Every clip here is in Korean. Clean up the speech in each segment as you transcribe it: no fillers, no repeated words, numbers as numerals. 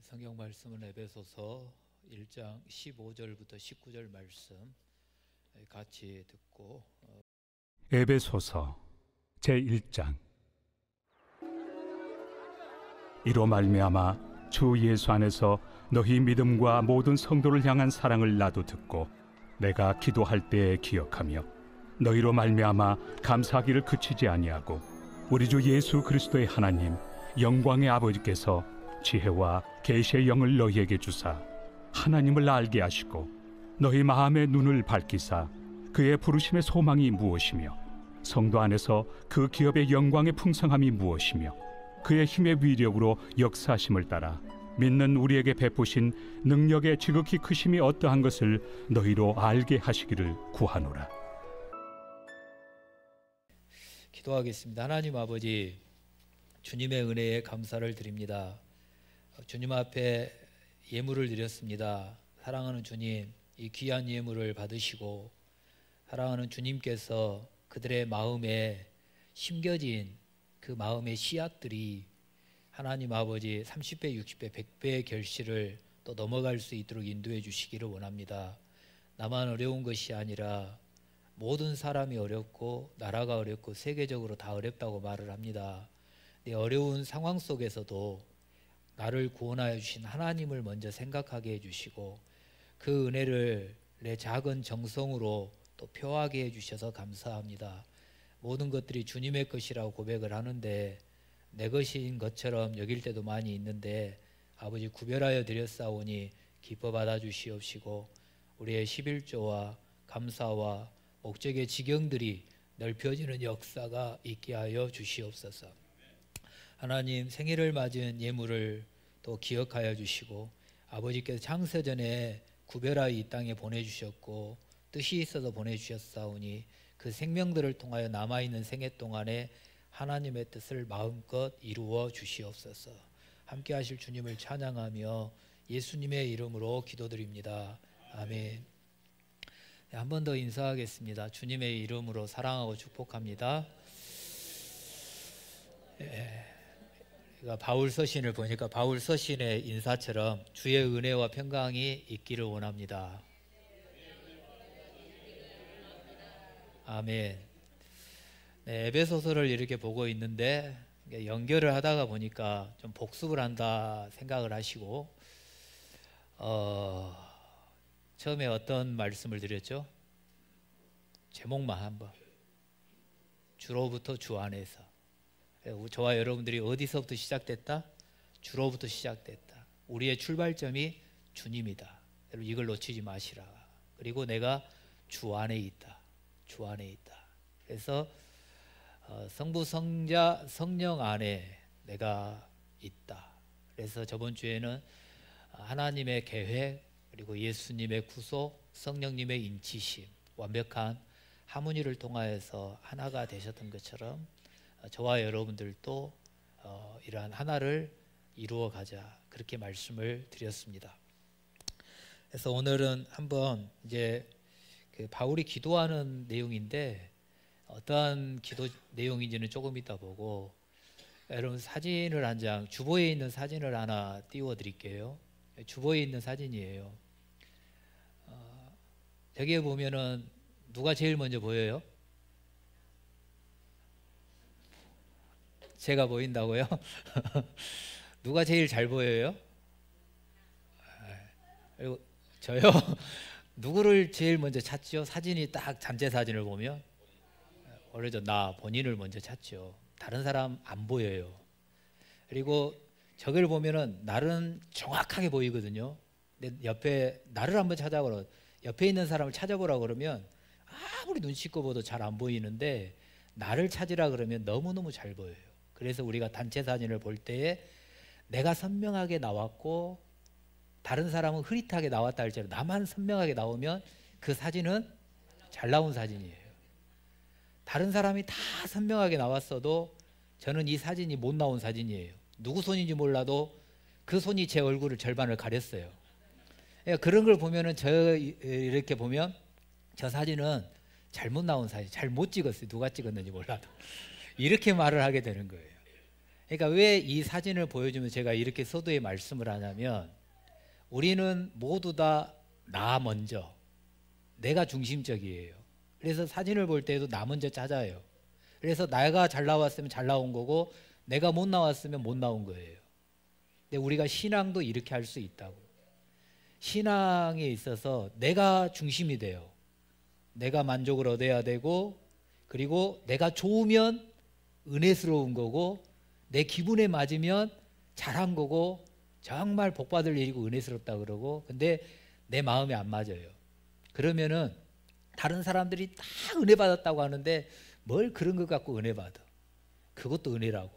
성경 말씀은 에베소서 1장 15절부터 19절 말씀 같이 듣고 에베소서 제1장. 이로 말미암아 주 예수 안에서 너희 믿음과 모든 성도를 향한 사랑을 나도 듣고 내가 기도할 때에 기억하며 너희로 말미암아 감사하기를 그치지 아니하고 우리 주 예수 그리스도의 하나님 영광의 아버지께서 지혜와 계시의 영을 너희에게 주사 하나님을 알게 하시고 너희 마음의 눈을 밝히사 그의 부르심의 소망이 무엇이며 성도 안에서 그 기업의 영광의 풍성함이 무엇이며 그의 힘의 위력으로 역사하심을 따라 믿는 우리에게 베푸신 능력의 지극히 크심이 어떠한 것을 너희로 알게 하시기를 구하노라. 기도하겠습니다. 하나님 아버지, 주님의 은혜에 감사를 드립니다. 주님 앞에 예물을 드렸습니다. 사랑하는 주님, 이 귀한 예물을 받으시고 사랑하는 주님께서 그들의 마음에 심겨진 그 마음의 씨앗들이 하나님 아버지 30배, 60배, 100배의 결실을 또 넘어갈 수 있도록 인도해 주시기를 원합니다. 나만 어려운 것이 아니라 모든 사람이 어렵고 나라가 어렵고 세계적으로 다 어렵다고 말을 합니다. 내 어려운 상황 속에서도 나를 구원하여 주신 하나님을 먼저 생각하게 해주시고 그 은혜를 내 작은 정성으로 또 표하게 해주셔서 감사합니다. 모든 것들이 주님의 것이라고 고백을 하는데 내 것인 것처럼 여길 때도 많이 있는데 아버지 구별하여 드렸사오니 기뻐 받아주시옵시고 우리의 11조와 감사와 목적의 지경들이 넓혀지는 역사가 있게 하여 주시옵소서. 하나님, 생일을 맞은 예물을 또 기억하여 주시고 아버지께서 창세전에 구별하여 이 땅에 보내주셨고 뜻이 있어서 보내주셨사오니 그 생명들을 통하여 남아있는 생애 동안에 하나님의 뜻을 마음껏 이루어 주시옵소서. 함께 하실 주님을 찬양하며 예수님의 이름으로 기도드립니다. 아멘. 네, 한 번 더 인사하겠습니다. 주님의 이름으로 사랑하고 축복합니다. 바울 서신을 보니까 바울 서신의 인사처럼 주의 은혜와 평강이 있기를 원합니다. 아멘. 네, 에베소서를 이렇게 보고 있는데 연결을 하다가 보니까 좀 복습을 한다 생각을 하시고 처음에 어떤 말씀을 드렸죠? 제목만 한번. 주로부터 주 안에서. 저와 여러분들이 어디서부터 시작됐다? 주로부터 시작됐다. 우리의 출발점이 주님이다. 여러분 이걸 놓치지 마시라. 그리고 내가 주 안에 있다. 주 안에 있다. 그래서 성부, 성자, 성령 안에 내가 있다. 그래서 저번 주에는 하나님의 계획, 그리고 예수님의 구속, 성령님의 인치심, 완벽한 하모니를 통하여서 하나가 되셨던 것처럼 저와 여러분들도 이러한 하나를 이루어 가자, 그렇게 말씀을 드렸습니다. 그래서 오늘은 한번 이제 그 바울이 기도하는 내용인데 어떠한 기도 내용인지는 조금 이따 보고, 여러분 사진을 한 장, 주보에 있는 사진을 하나 띄워 드릴게요. 주보에 있는 사진이에요. 여기에 보면은 누가 제일 먼저 보여요? 제가 보인다고요? 누가 제일 잘 보여요? 그리고 저요? 누구를 제일 먼저 찾죠? 사진이 딱 단체 사진을 보면 오히려 나 본인을 먼저 찾죠. 다른 사람 안 보여요. 그리고 저걸 보면은 나는 정확하게 보이거든요. 근데 옆에 나를 한번 찾아보라, 옆에 있는 사람을 찾아보라 그러면 아무리 눈치 있고 봐도 잘 안 보이는데 나를 찾으라 그러면 너무너무 잘 보여요. 그래서 우리가 단체 사진을 볼 때에 내가 선명하게 나왔고 다른 사람은 흐릿하게 나왔다 할지라도 나만 선명하게 나오면 그 사진은 잘 나온 사진이에요. 다른 사람이 다 선명하게 나왔어도 저는 이 사진이 못 나온 사진이에요. 누구 손인지 몰라도 그 손이 제 얼굴을 절반을 가렸어요. 그런 걸 보면은 이렇게 보면 저 사진은 잘못 나온 사진, 잘 못 찍었어요. 누가 찍었는지 몰라도 이렇게 말을 하게 되는 거예요. 그러니까 왜 이 사진을 보여주면 제가 이렇게 서두에 말씀을 하냐면, 우리는 모두 다 나 먼저, 내가 중심적이에요. 그래서 사진을 볼 때도 나 먼저 찾아요. 그래서 내가 잘 나왔으면 잘 나온 거고, 내가 못 나왔으면 못 나온 거예요. 근데 우리가 신앙도 이렇게 할 수 있다고. 신앙에 있어서 내가 중심이 돼요. 내가 만족을 얻어야 되고, 그리고 내가 좋으면 은혜스러운 거고, 내 기분에 맞으면 잘한 거고, 정말 복받을 일이고 은혜스럽다 그러고, 근데 내 마음에 안 맞아요. 그러면은 다른 사람들이 다 은혜 받았다고 하는데 뭘 그런 것 갖고 은혜 받아? 그것도 은혜라고.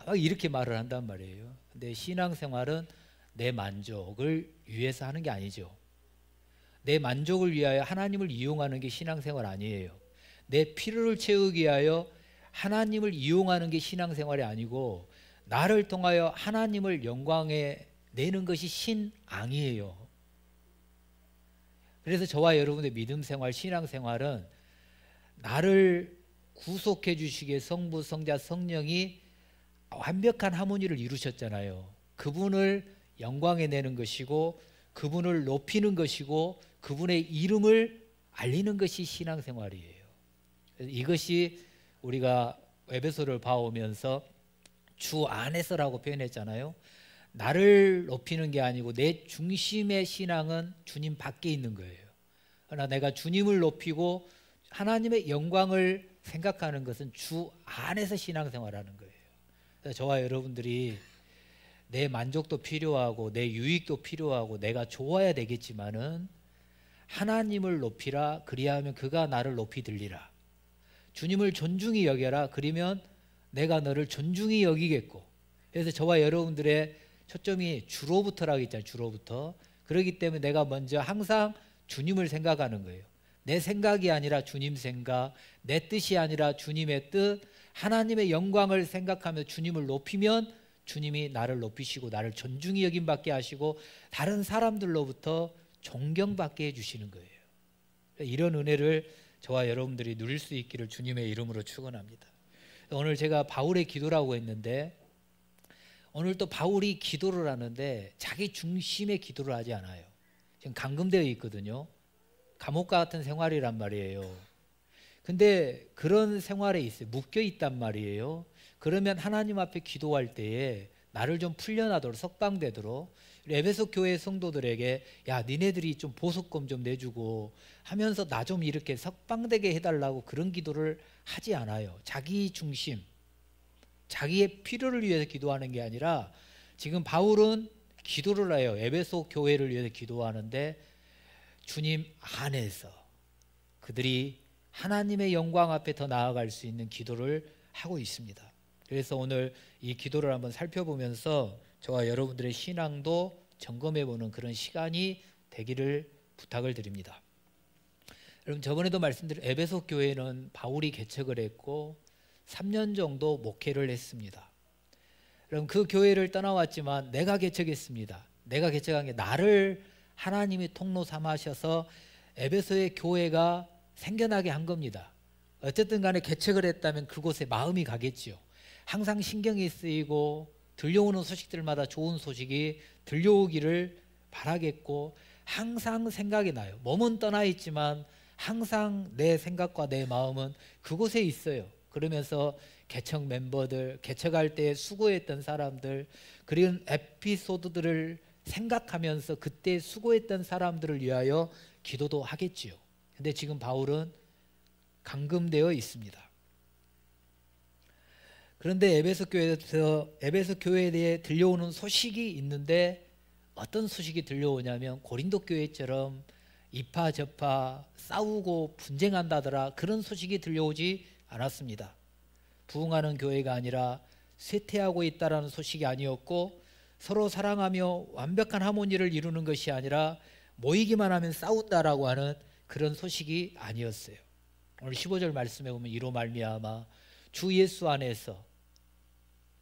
막 이렇게 말을 한단 말이에요. 근데 신앙생활은 내 만족을 위해서 하는 게 아니죠. 내 만족을 위하여 하나님을 이용하는 게 신앙생활 아니에요. 내 필요를 채우기 위하여 하나님을 이용하는 게 신앙생활이 아니고, 나를 통하여 하나님을 영광에 내는 것이 신앙이에요. 그래서 저와 여러분의 믿음 생활, 신앙 생활은 나를 구속해 주시기에 성부, 성자, 성령이 완벽한 하모니를 이루셨잖아요. 그분을 영광에 내는 것이고, 그분을 높이는 것이고, 그분의 이름을 알리는 것이 신앙 생활이에요. 이것이 우리가 에베소를 봐오면서 주 안에서라고 표현했잖아요. 나를 높이는 게 아니고 내 중심의 신앙은 주님 밖에 있는 거예요. 그러나 내가 주님을 높이고 하나님의 영광을 생각하는 것은 주 안에서 신앙생활하는 거예요. 그래서 저와 여러분들이 내 만족도 필요하고 내 유익도 필요하고 내가 좋아야 되겠지만은, 하나님을 높이라, 그리하면 그가 나를 높이 들리라. 주님을 존중히 여겨라, 그러면 내가 너를 존중히 여기겠고. 그래서 저와 여러분들의 초점이 주로부터라고 했잖아요. 주로부터. 그렇기 때문에 내가 먼저 항상 주님을 생각하는 거예요. 내 생각이 아니라 주님 생각, 내 뜻이 아니라 주님의 뜻, 하나님의 영광을 생각하며 주님을 높이면 주님이 나를 높이시고 나를 존중히 여김받게 하시고 다른 사람들로부터 존경받게 해주시는 거예요. 이런 은혜를 저와 여러분들이 누릴 수 있기를 주님의 이름으로 축원합니다. 오늘 제가 바울의 기도라고 했는데, 오늘 또 바울이 기도를 하는데 자기 중심의 기도를 하지 않아요. 지금 감금되어 있거든요. 감옥과 같은 생활이란 말이에요. 근데 그런 생활에 있어요. 묶여 있단 말이에요. 그러면 하나님 앞에 기도할 때에 나를 좀 풀려나도록, 석방되도록 에베소 교회 성도들에게, 야, 니네들이 좀 보석금 좀 내주고 하면서 나 좀 이렇게 석방되게 해달라고 그런 기도를 하지 않아요. 자기 중심, 자기의 필요를 위해서 기도하는 게 아니라, 지금 바울은 기도를 해요. 에베소 교회를 위해서 기도하는데 주님 안에서 그들이 하나님의 영광 앞에 더 나아갈 수 있는 기도를 하고 있습니다. 그래서 오늘 이 기도를 한번 살펴보면서 저와 여러분들의 신앙도 점검해보는 그런 시간이 되기를 부탁을 드립니다. 여러분, 저번에도 말씀드린 에베소 교회는 바울이 개척을 했고 3년 정도 목회를 했습니다. 여러분, 그 교회를 떠나왔지만 내가 개척했습니다. 내가 개척한 게 나를 하나님이 통로 삼으셔서 에베소의 교회가 생겨나게 한 겁니다. 어쨌든 간에 개척을 했다면 그곳에 마음이 가겠지요. 항상 신경이 쓰이고 들려오는 소식들마다 좋은 소식이 들려오기를 바라겠고, 항상 생각이 나요. 몸은 떠나 있지만 항상 내 생각과 내 마음은 그곳에 있어요. 그러면서 개척 멤버들, 개척할 때 수고했던 사람들, 그런 에피소드들을 생각하면서 그때 수고했던 사람들을 위하여 기도도 하겠지요. 근데 지금 바울은 감금되어 있습니다. 그런데 에베소 교회에 대해 들려오는 소식이 있는데, 어떤 소식이 들려오냐면 고린도 교회처럼 이파저파 싸우고 분쟁한다더라, 그런 소식이 들려오지 않았습니다. 부흥하는 교회가 아니라 쇠퇴하고 있다라는 소식이 아니었고, 서로 사랑하며 완벽한 하모니를 이루는 것이 아니라 모이기만 하면 싸운다라고 하는 그런 소식이 아니었어요. 오늘 15절 말씀에 보면 이로 말미암아 주 예수 안에서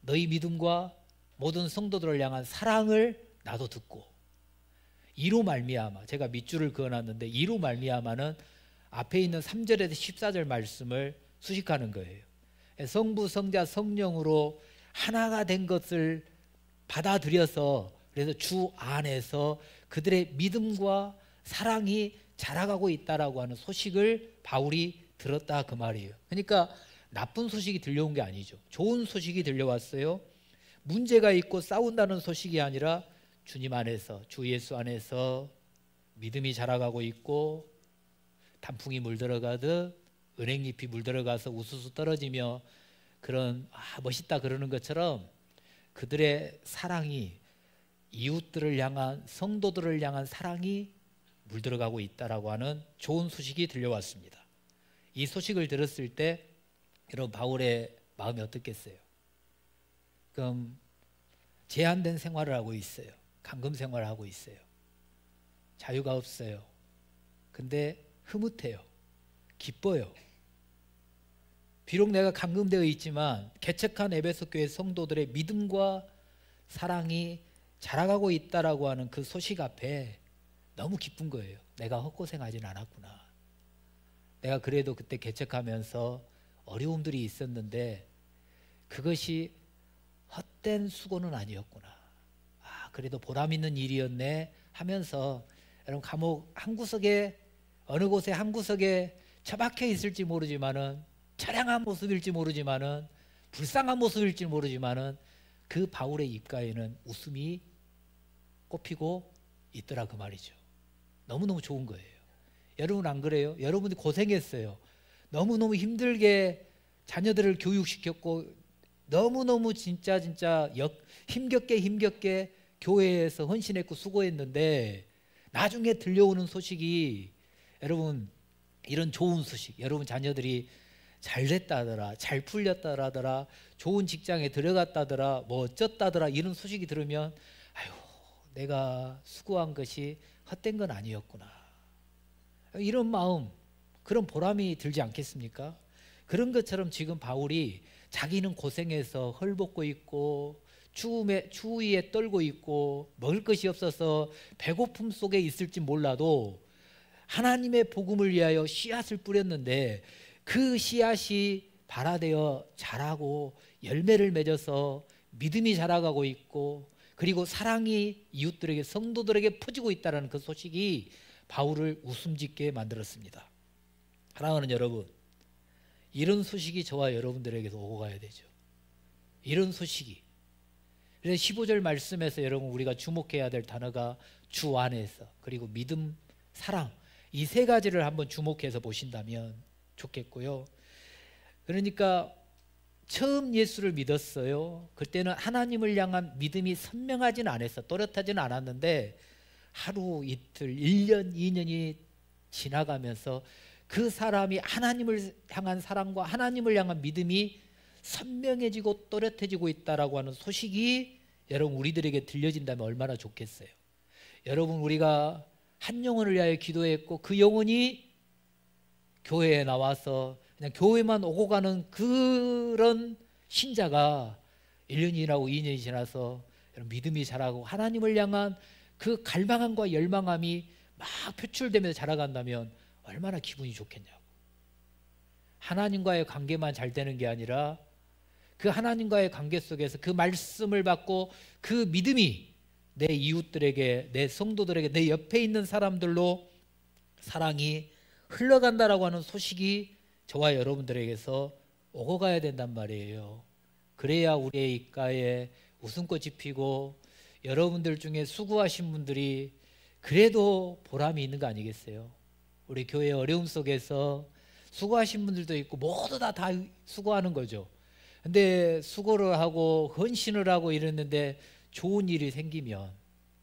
너희 믿음과 모든 성도들을 향한 사랑을 나도 듣고, 이로 말미암아, 제가 밑줄을 그어놨는데 이로 말미암아는 앞에 있는 3절에서 14절 말씀을 수식하는 거예요. 성부, 성자, 성령으로 하나가 된 것을 받아들여서 그래서 주 안에서 그들의 믿음과 사랑이 자라가고 있다라고 하는 소식을 바울이 들었다 그 말이에요. 그러니까 나쁜 소식이 들려온 게 아니죠. 좋은 소식이 들려왔어요. 문제가 있고 싸운다는 소식이 아니라 주님 안에서, 주 예수 안에서 믿음이 자라가고 있고 단풍이 물들어가듯 은행잎이 물들어가서 우수수 떨어지며 그런 멋있다 그러는 것처럼 그들의 사랑이 이웃들을 향한, 성도들을 향한 사랑이 물들어가고 있다라고 하는 좋은 소식이 들려왔습니다. 이 소식을 들었을 때 여러분 바울의 마음이 어떻겠어요? 그럼 제한된 생활을 하고 있어요. 감금 생활을 하고 있어요. 자유가 없어요. 근데 흐뭇해요. 기뻐요. 비록 내가 감금되어 있지만 개척한 에베소 교회 성도들의 믿음과 사랑이 자라가고 있다라고 하는 그 소식 앞에 너무 기쁜 거예요. 내가 헛고생하진 않았구나. 내가 그래도 그때 개척하면서 어려움들이 있었는데 그것이 헛된 수고는 아니었구나. 그래도 보람 있는 일이었네 하면서 여러분 감옥 한 구석에 어느 곳에 한 구석에 처박혀 있을지 모르지만은 처량한 모습일지 모르지만은 불쌍한 모습일지 모르지만은 그 바울의 입가에는 웃음이 꽃피고 있더라 그 말이죠. 너무너무 좋은 거예요. 여러분 안 그래요? 여러분이 고생했어요. 너무너무 힘들게 자녀들을 교육시켰고 너무너무 진짜 힘겹게 교회에서 헌신했고 수고했는데 나중에 들려오는 소식이 여러분 이런 좋은 소식, 여러분 자녀들이 잘 됐다더라, 잘 풀렸다더라, 좋은 직장에 들어갔다더라, 뭐 어쩌다더라 이런 소식이 들으면 아유 내가 수고한 것이 헛된 건 아니었구나. 이런 마음, 그런 보람이 들지 않겠습니까? 그런 것처럼 지금 바울이 자기는 고생해서 헐벗고 있고 추위에 떨고 있고 먹을 것이 없어서 배고픔 속에 있을지 몰라도 하나님의 복음을 위하여 씨앗을 뿌렸는데 그 씨앗이 발화되어 자라고 열매를 맺어서 믿음이 자라가고 있고 그리고 사랑이 이웃들에게 성도들에게 퍼지고 있다는 그 소식이 바울을 웃음짓게 만들었습니다. 사랑하는 여러분, 이런 소식이 저와 여러분들에게도 오고 가야 되죠. 이런 소식이. 그래서 15절 말씀에서 여러분 우리가 주목해야 될 단어가 주 안에서 그리고 믿음, 사랑 이 세 가지를 한번 주목해서 보신다면 좋겠고요. 그러니까 처음 예수를 믿었어요. 그때는 하나님을 향한 믿음이 선명하지는 않았어. 또렷하지는 않았는데 하루 이틀 1년 2년이 지나가면서 그 사람이 하나님을 향한 사랑과 하나님을 향한 믿음이 선명해지고 또렷해지고 있다라고 하는 소식이 여러분 우리들에게 들려진다면 얼마나 좋겠어요. 여러분 우리가 한 영혼을 위하여 기도했고 그 영혼이 교회에 나와서 그냥 교회만 오고 가는 그런 신자가 1년이 지나고 2년이 지나서 믿음이 자라고 하나님을 향한 그 갈망함과 열망함이 막 표출되면서 자라간다면 얼마나 기분이 좋겠냐고. 하나님과의 관계만 잘 되는 게 아니라 그 하나님과의 관계 속에서 그 말씀을 받고 그 믿음이 내 이웃들에게, 내 성도들에게, 내 옆에 있는 사람들로 사랑이 흘러간다라고 하는 소식이 저와 여러분들에게서 오고 가야 된단 말이에요. 그래야 우리의 입가에 웃음꽃이 피고 여러분들 중에 수고하신 분들이 그래도 보람이 있는 거 아니겠어요? 우리 교회의 어려움 속에서 수고하신 분들도 있고 모두 다 수고하는 거죠. 근데 수고를 하고 헌신을 하고 이랬는데 좋은 일이 생기면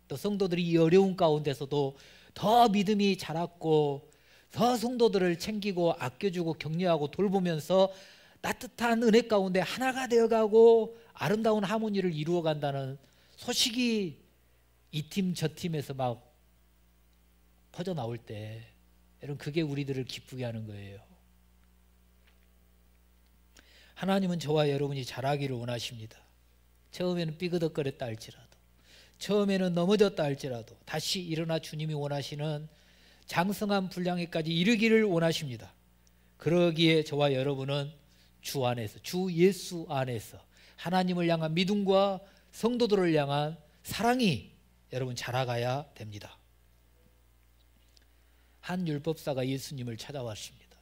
또 성도들이 이 어려운 가운데서도 더 믿음이 자랐고 더 성도들을 챙기고 아껴주고 격려하고 돌보면서 따뜻한 은혜 가운데 하나가 되어가고 아름다운 하모니를 이루어간다는 소식이 이 팀 저 팀에서 막 퍼져나올 때 여러분 그게 우리들을 기쁘게 하는 거예요. 하나님은 저와 여러분이 자라기를 원하십니다. 처음에는 삐그덕거렸다 할지라도 처음에는 넘어졌다 할지라도 다시 일어나 주님이 원하시는 장성한 분량에까지 이르기를 원하십니다. 그러기에 저와 여러분은 주 안에서 주 예수 안에서 하나님을 향한 믿음과 성도들을 향한 사랑이 여러분 자라가야 됩니다. 한 율법사가 예수님을 찾아왔습니다.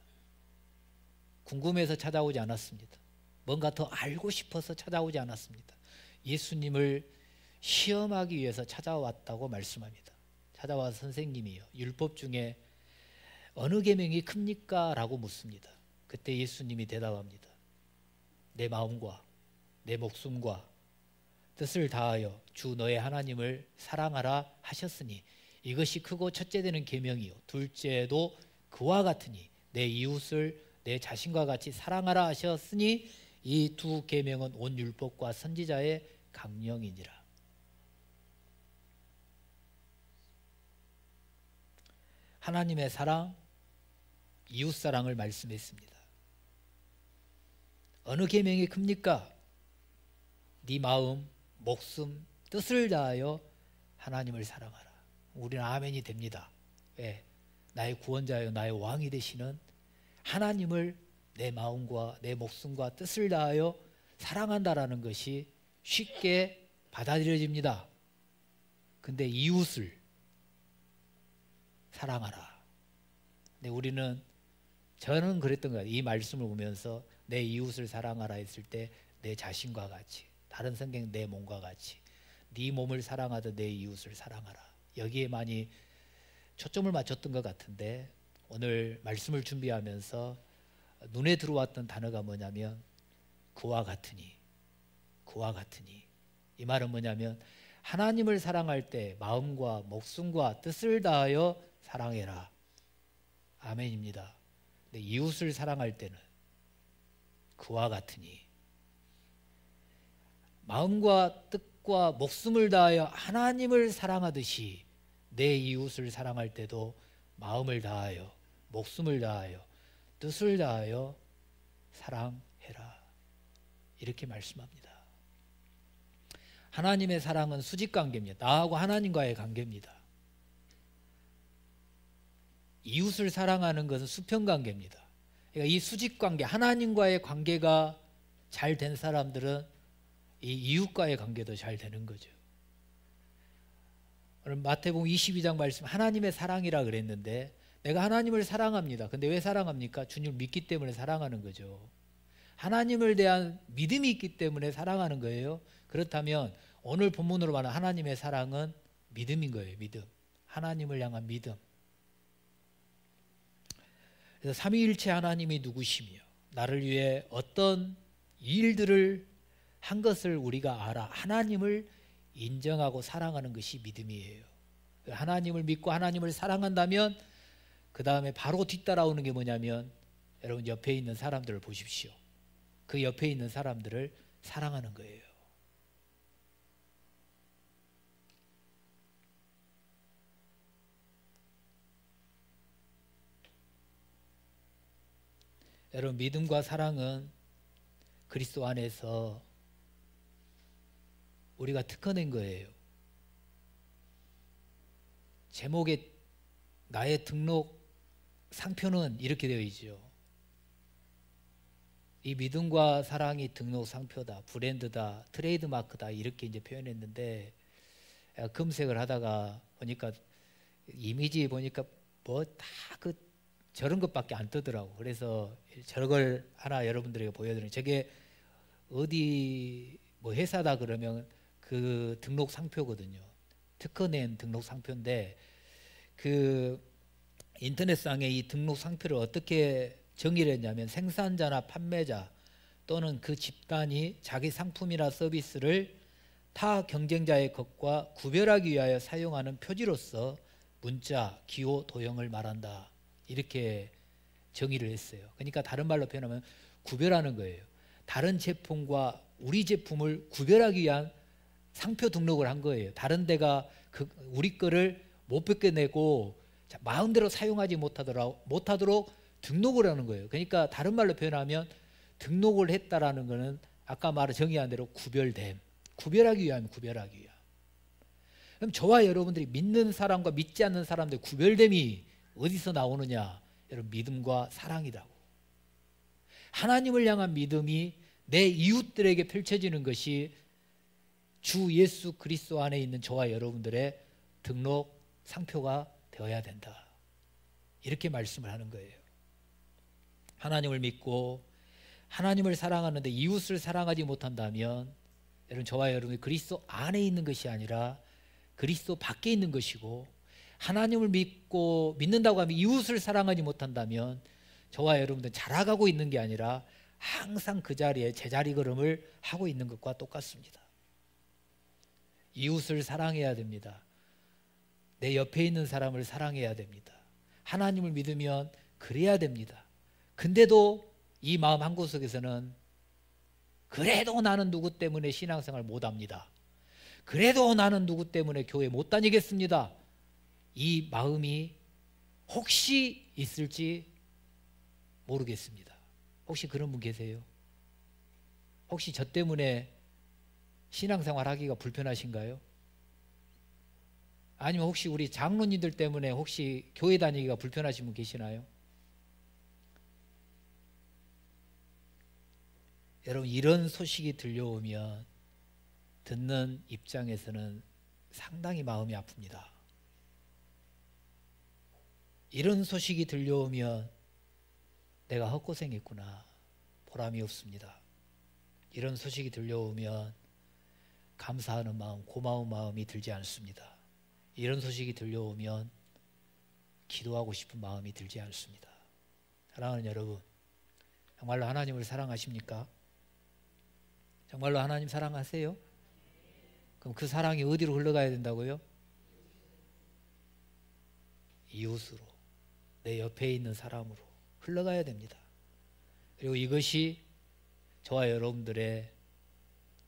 궁금해서 찾아오지 않았습니다. 뭔가 더 알고 싶어서 찾아오지 않았습니다. 예수님을 시험하기 위해서 찾아왔다고 말씀합니다. 찾아와 선생님이요, 율법 중에 어느 계명이 큽니까? 라고 묻습니다. 그때 예수님이 대답합니다. 내 마음과 내 목숨과 뜻을 다하여 주 너의 하나님을 사랑하라 하셨으니 이것이 크고 첫째 되는 계명이요 둘째도 그와 같으니 내 이웃을 내 자신과 같이 사랑하라 하셨으니 이 두 계명은 온 율법과 선지자의 강령이니라. 하나님의 사랑, 이웃 사랑을 말씀했습니다. 어느 계명이 큽니까? 네 마음, 목숨, 뜻을 다하여 하나님을 사랑하라. 우리는 아멘이 됩니다. 왜? 나의 구원자여 나의 왕이 되시는 하나님을 내 마음과 내 목숨과 뜻을 다하여 사랑한다라는 것이 쉽게 받아들여집니다. 근데 이웃을 사랑하라. 근데 저는 그랬던 것 같아요. 이 말씀을 보면서 내 이웃을 사랑하라 했을 때 내 자신과 같이, 다른 성경 내 몸과 같이, 네 몸을 사랑하듯 내 이웃을 사랑하라. 여기에 많이 초점을 맞췄던 것 같은데 오늘 말씀을 준비하면서 눈에 들어왔던 단어가 뭐냐면 그와 같으니, 그와 같으니. 이 말은 뭐냐면 하나님을 사랑할 때 마음과 목숨과 뜻을 다하여 사랑해라. 아멘입니다. 근데 이웃을 사랑할 때는 그와 같으니, 마음과 뜻과 목숨을 다하여 하나님을 사랑하듯이 내 이웃을 사랑할 때도 마음을 다하여 목숨을 다하여 뜻을 다하여 사랑해라. 이렇게 말씀합니다. 하나님의 사랑은 수직관계입니다. 나하고 하나님과의 관계입니다. 이웃을 사랑하는 것은 수평관계입니다. 그러니까 이 수직관계, 하나님과의 관계가 잘 된 사람들은 이 이웃과의 관계도 잘 되는 거죠. 오늘 마태복음 22장 말씀, 하나님의 사랑이라 그랬는데 내가 하나님을 사랑합니다. 근데 왜 사랑합니까? 주님을 믿기 때문에 사랑하는 거죠. 하나님을 대한 믿음이 있기 때문에 사랑하는 거예요. 그렇다면 오늘 본문으로 말하는 하나님의 사랑은 믿음인 거예요. 믿음. 하나님을 향한 믿음. 그래서 삼위일체 하나님이 누구시며 나를 위해 어떤 일들을 한 것을 우리가 알아 하나님을 인정하고 사랑하는 것이 믿음이에요. 하나님을 믿고 하나님을 사랑한다면 그 다음에 바로 뒤따라오는 게 뭐냐면 여러분 옆에 있는 사람들을 보십시오. 그 옆에 있는 사람들을 사랑하는 거예요. 여러분 믿음과 사랑은 그리스도 안에서 우리가 특허낸 거예요. 제목에 나의 등록 상표는 이렇게 되어 있죠. 이 믿음과 사랑이 등록 상표다, 브랜드다, 트레이드 마크다 이렇게 이제 표현했는데 검색을 하다가 보니까 이미지 보니까 뭐 다 저런 것밖에 안 뜨더라고. 그래서 저걸 하나 여러분들에게 보여드리는, 저게 어디 뭐 회사다 그러면 그 등록 상표거든요. 특허낸 등록 상표인데 그 인터넷상에 이 등록 상표를 어떻게 정의를 했냐면 생산자나 판매자 또는 그 집단이 자기 상품이나 서비스를 타 경쟁자의 것과 구별하기 위하여 사용하는 표지로서 문자, 기호, 도형을 말한다. 이렇게 정의를 했어요. 그러니까 다른 말로 표현하면 구별하는 거예요. 다른 제품과 우리 제품을 구별하기 위한 상표 등록을 한 거예요. 다른 데가 우리 거를 못 벗겨내고 마음대로 사용하지 못하도록 등록을 하는 거예요. 그러니까 다른 말로 표현하면 등록을 했다라는 것은 아까 정의한 대로 구별됨, 구별하기 위함, 구별하기 위함. 그럼 저와 여러분들이 믿는 사람과 믿지 않는 사람들 구별됨이 어디서 나오느냐? 여러분 믿음과 사랑이라고. 하나님을 향한 믿음이 내 이웃들에게 펼쳐지는 것이 주 예수 그리스도 안에 있는 저와 여러분들의 등록 상표가 되어야 된다. 이렇게 말씀을 하는 거예요. 하나님을 믿고 하나님을 사랑하는데 이웃을 사랑하지 못한다면 여러분, 저와 여러분이 그리스도 안에 있는 것이 아니라 그리스도 밖에 있는 것이고, 하나님을 믿는다고 하면 이웃을 사랑하지 못한다면 저와 여러분들 자라가고 있는 게 아니라 항상 그 자리에 제자리 걸음을 하고 있는 것과 똑같습니다. 이웃을 사랑해야 됩니다. 내 옆에 있는 사람을 사랑해야 됩니다. 하나님을 믿으면 그래야 됩니다. 근데도 이 마음 한구석에서는 그래도 나는 누구 때문에 신앙생활 못합니다. 그래도 나는 누구 때문에 교회 못 다니겠습니다. 이 마음이 혹시 있을지 모르겠습니다. 혹시 그런 분 계세요? 혹시 저 때문에 신앙생활 하기가 불편하신가요? 아니면 혹시 우리 장로님들 때문에 혹시 교회 다니기가 불편하신 분 계시나요? 여러분, 이런 소식이 들려오면 듣는 입장에서는 상당히 마음이 아픕니다. 이런 소식이 들려오면 내가 헛고생했구나, 보람이 없습니다. 이런 소식이 들려오면 감사하는 마음, 고마운 마음이 들지 않습니다. 이런 소식이 들려오면 기도하고 싶은 마음이 들지 않습니다. 사랑하는 여러분, 정말로 하나님을 사랑하십니까? 정말로 하나님 사랑하세요? 그럼 그 사랑이 어디로 흘러가야 된다고요? 이웃으로, 내 옆에 있는 사람으로 흘러가야 됩니다. 그리고 이것이 저와 여러분들의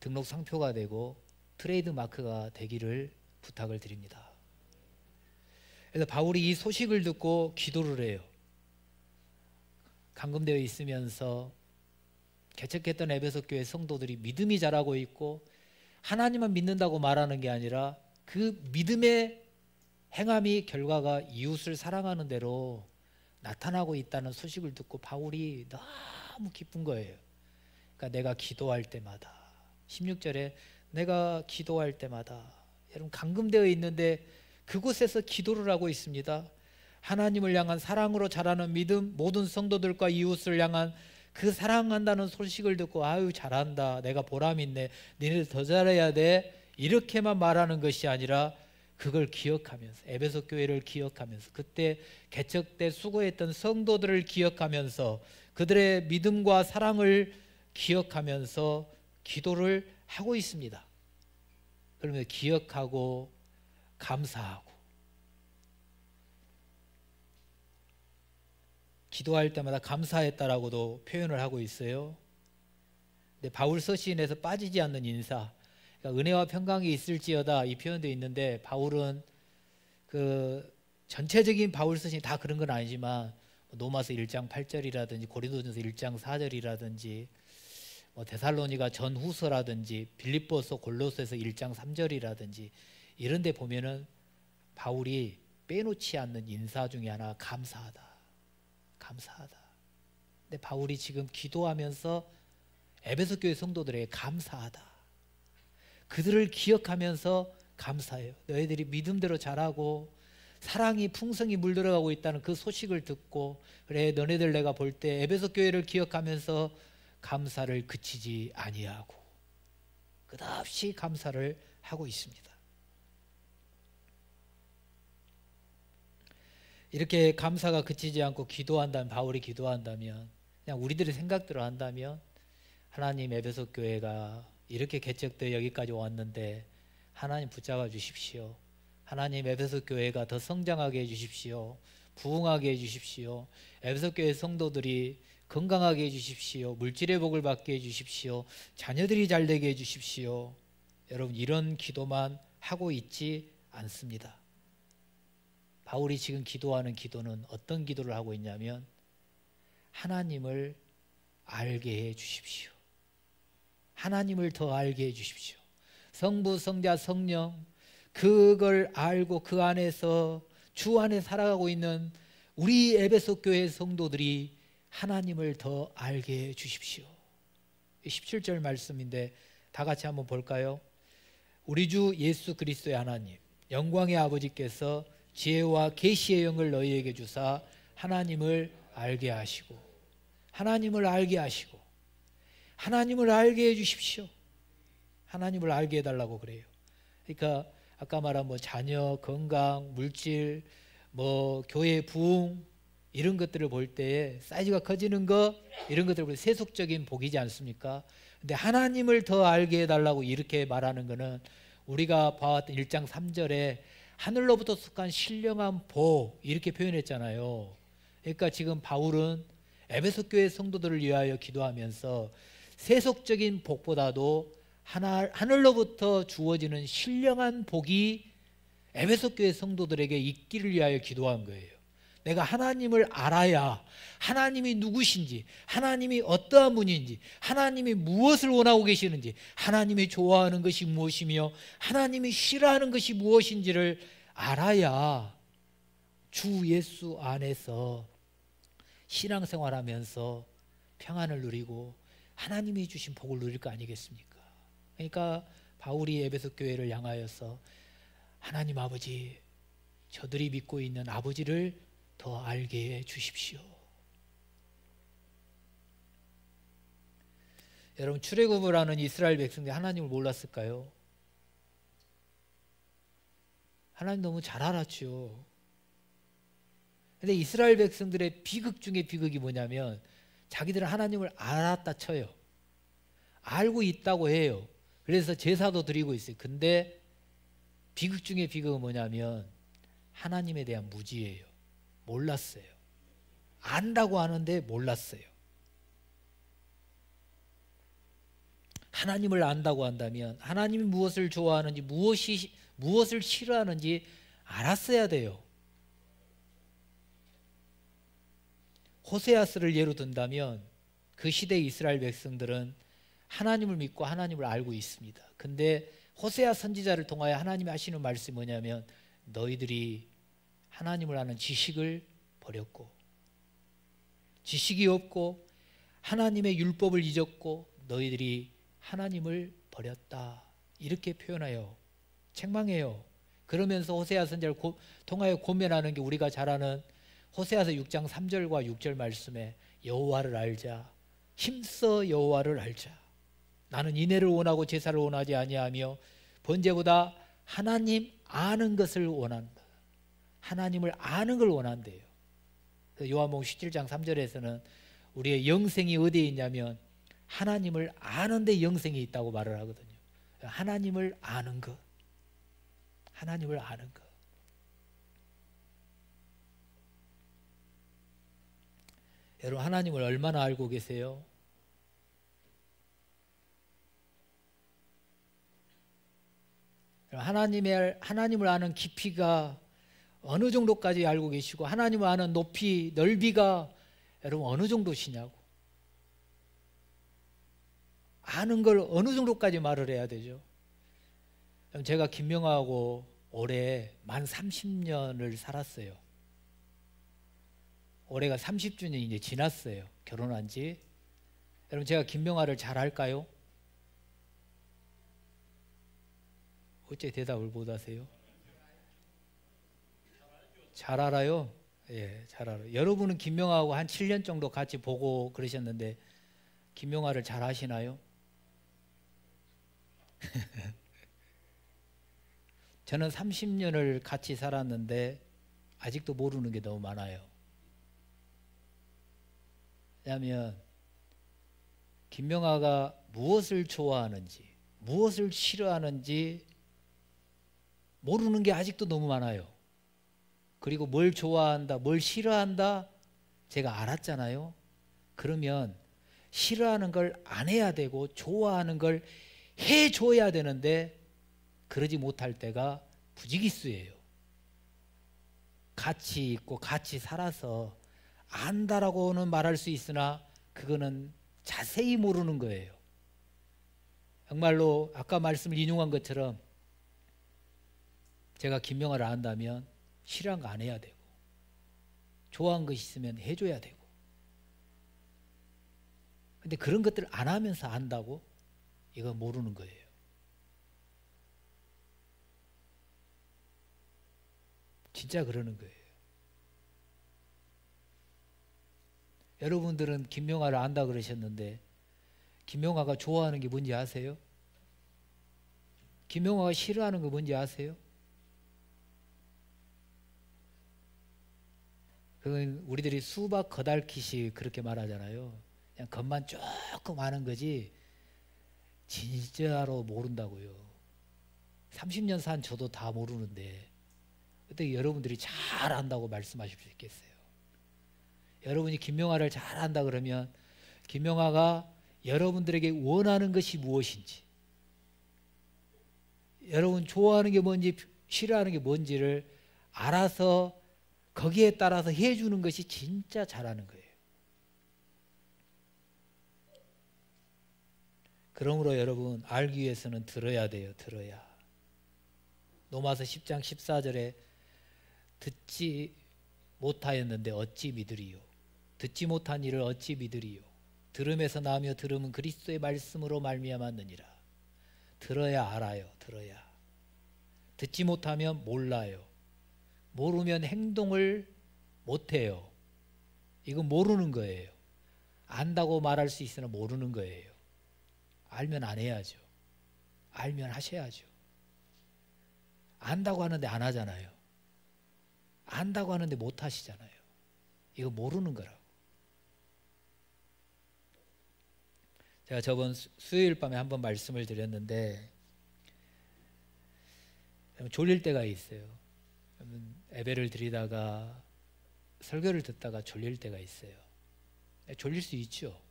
등록 상표가 되고 트레이드 마크가 되기를 부탁을 드립니다. 그래서 바울이 이 소식을 듣고 기도를 해요. 감금되어 있으면서 개척했던 에베소 교회 성도들이 믿음이 자라고 있고, 하나님만 믿는다고 말하는 게 아니라 그 믿음의 행함이 결과가 이웃을 사랑하는 대로 나타나고 있다는 소식을 듣고 바울이 너무 기쁜 거예요. 그러니까 내가 기도할 때마다, 16절에 내가 기도할 때마다, 여러분 감금되어 있는데 그곳에서 기도를 하고 있습니다. 하나님을 향한 사랑으로 자라는 믿음, 모든 성도들과 이웃을 향한 그 사랑한다는 소식을 듣고 아유 잘한다, 내가 보람 있네, 니네들 더 잘해야 돼, 이렇게만 말하는 것이 아니라 그걸 기억하면서, 에베소 교회를 기억하면서, 그때 개척 때 수고했던 성도들을 기억하면서, 그들의 믿음과 사랑을 기억하면서 기도를 하고 있습니다. 그러면 기억하고 감사하고, 기도할 때마다 감사했다라고도 표현을 하고 있어요. 근데 바울 서신에서 빠지지 않는 인사, 그러니까 은혜와 평강이 있을지어다, 이 표현도 있는데, 바울은 그 전체적인 바울 서신이 다 그런 건 아니지만 로마서 1장 8절이라든지 고린도전서 1장 4절이라든지 데살로니가 전후서라든지 빌립보서 골로새서 1장 3절이라든지 이런 데 보면은 바울이 빼놓지 않는 인사 중에 하나 감사하다, 감사하다. 근데 바울이 지금 기도하면서 에베소 교회 성도들에게 감사하다, 그들을 기억하면서 감사해요. 너희들이 믿음대로 자라고 사랑이 풍성히 물들어가고 있다는 그 소식을 듣고, 그래 너네들 내가 볼 때 에베소 교회를 기억하면서 감사를 그치지 아니하고 끝없이 감사를 하고 있습니다. 이렇게 감사가 그치지 않고 기도한다면, 바울이 기도한다면, 그냥 우리들의 생각대로 한다면, 하나님 에베소 교회가 이렇게 개척되어 여기까지 왔는데 하나님 붙잡아 주십시오. 하나님 에베소 교회가 더 성장하게 해주십시오. 부흥하게 해주십시오. 에베소 교회 성도들이 건강하게 해주십시오. 물질의 복을 받게 해주십시오. 자녀들이 잘 되게 해주십시오. 여러분, 이런 기도만 하고 있지 않습니다. 바울이 지금 기도하는 기도는 어떤 기도를 하고 있냐면, 하나님을 알게 해 주십시오. 하나님을 더 알게 해 주십시오. 성부, 성자, 성령, 그걸 알고 그 안에서 주 안에 살아가고 있는 우리 에베소 교회 성도들이 하나님을 더 알게 해 주십시오. 17절 말씀인데 다 같이 한번 볼까요? 우리 주 예수 그리스도의 하나님 영광의 아버지께서 지혜와 계시의 영을 너희에게 주사 하나님을 알게 하시고 하나님을 알게 하시고 하나님을 알게 해 주십시오. 하나님을 알게 해달라고 그래요. 그러니까 아까 말한 뭐 자녀, 건강, 물질, 뭐 교회 부흥 이런 것들을 볼 때에 사이즈가 커지는 거 이런 것들을 볼 때 세속적인 복이지 않습니까? 근데 하나님을 더 알게 해달라고 이렇게 말하는 거는 우리가 봐왔던 1장 3절에 하늘로부터 속한 신령한 복 이렇게 표현했잖아요. 그러니까 지금 바울은 에베소 교회 성도들을 위하여 기도하면서 세속적인 복보다도 하늘로부터 주어지는 신령한 복이 에베소 교회 성도들에게 있기를 위하여 기도한 거예요. 내가 하나님을 알아야 하나님이 누구신지, 하나님이 어떠한 분인지, 하나님이 무엇을 원하고 계시는지, 하나님이 좋아하는 것이 무엇이며 하나님이 싫어하는 것이 무엇인지를 알아야 주 예수 안에서 신앙생활하면서 평안을 누리고 하나님이 주신 복을 누릴 거 아니겠습니까? 그러니까 바울이 에베소 교회를 향하여서 하나님 아버지, 저들이 믿고 있는 아버지를 더 알게 해 주십시오. 여러분, 출애굽을 하는 이스라엘 백성들이 하나님을 몰랐을까요? 하나님 너무 잘 알았죠. 근데 이스라엘 백성들의 비극 중에 비극이 뭐냐면 자기들은 하나님을 알았다 쳐요. 알고 있다고 해요. 그래서 제사도 드리고 있어요. 근데 비극 중에 비극은 뭐냐면 하나님에 대한 무지예요. 몰랐어요. 안다고 하는데 몰랐어요. 하나님을 안다고 한다면 하나님이 무엇을 좋아하는지 무엇을 싫어하는지 알았어야 돼요. 호세아스를 예로 든다면 그 시대의 이스라엘 백성들은 하나님을 믿고 하나님을 알고 있습니다. 근데 호세아 선지자를 통하여 하나님이 하시는 말씀이 뭐냐면 너희들이 하나님을 아는 지식을 버렸고 지식이 없고 하나님의 율법을 잊었고 너희들이 하나님을 버렸다. 이렇게 표현해요. 책망해요. 그러면서 호세아 선지자를 통하여 고면하는 게 우리가 잘 아는 호세아서 6장 3절과 6절 말씀에 여호와를 알자. 힘써 여호와를 알자. 나는 인애를 원하고 제사를 원하지 아니하며 번제보다 하나님 아는 것을 원한다. 하나님을 아는 걸 원한대요. 요한복음 17장 3절에서는 우리의 영생이 어디에 있냐면 하나님을 아는 데 영생이 있다고 말을 하거든요. 하나님을 아는 것. 하나님을 아는 것. 여러분, 하나님을 얼마나 알고 계세요? 하나님을 아는 깊이가 어느 정도까지 알고 계시고 하나님을 아는 높이, 넓이가 여러분 어느 정도시냐고. 아는 걸 어느 정도까지 말을 해야 되죠. 제가 김명하고 올해 만 30년을 살았어요. 올해가 30주년이 이제 지났어요. 결혼한 지. 여러분, 제가 김명아를 잘 알까요? 어째 대답을 못 하세요? 잘 알아요? 예, 잘 알아요. 여러분은 김명아하고 한 7년 정도 같이 보고 그러셨는데 김명아를 잘 아시나요? 저는 30년을 같이 살았는데 아직도 모르는 게 너무 많아요. 왜냐하면 김명아가 무엇을 좋아하는지 무엇을 싫어하는지 모르는 게 아직도 너무 많아요. 그리고 뭘 좋아한다, 뭘 싫어한다 제가 알았잖아요. 그러면 싫어하는 걸 안 해야 되고 좋아하는 걸 해줘야 되는데 그러지 못할 때가 부지기수예요. 같이 있고 같이 살아서 안다라고는 말할 수 있으나 그거는 자세히 모르는 거예요. 정말로 아까 말씀을 인용한 것처럼 제가 김명아를 안다면 싫어한 거 안 해야 되고 좋아한 것이 있으면 해줘야 되고 근데 그런 것들을 안 하면서 안다고? 이거 모르는 거예요. 진짜 그러는 거예요. 여러분들은 김명아를 안다 그러셨는데 김명아가 좋아하는 게 뭔지 아세요? 김명아가 싫어하는 거 뭔지 아세요? 그건 우리들이 수박 겉핥기시 그렇게 말하잖아요. 그냥 겉만 조금 아는 거지 진짜로 모른다고요. 30년 산 저도 다 모르는데 어떻게 여러분들이 잘 안다고 말씀하실 수 있겠어요? 여러분이 김명아를 잘 안다 그러면 김명아가 여러분들에게 원하는 것이 무엇인지, 여러분 좋아하는 게 뭔지 싫어하는 게 뭔지를 알아서 거기에 따라서 해주는 것이 진짜 잘하는 거예요. 그러므로 여러분 알기 위해서는 들어야 돼요. 들어야. 로마서 10장 14절에 듣지 못하였는데 어찌 믿으리요? 듣지 못한 일을 어찌 믿으리요? 들음에서 나며 들음은 그리스도의 말씀으로 말미암았느니라. 들어야 알아요. 들어야. 듣지 못하면 몰라요. 모르면 행동을 못해요. 이건 모르는 거예요. 안다고 말할 수 있으나 모르는 거예요. 알면 안 해야죠. 알면 하셔야죠. 안다고 하는데 안 하잖아요. 안다고 하는데 못 하시잖아요. 이거 모르는 거라고. 제가 저번 수요일 밤에 한번 말씀을 드렸는데 졸릴 때가 있어요. 예배를 드리다가 설교를 듣다가 졸릴 때가 있어요. 졸릴 수 있죠.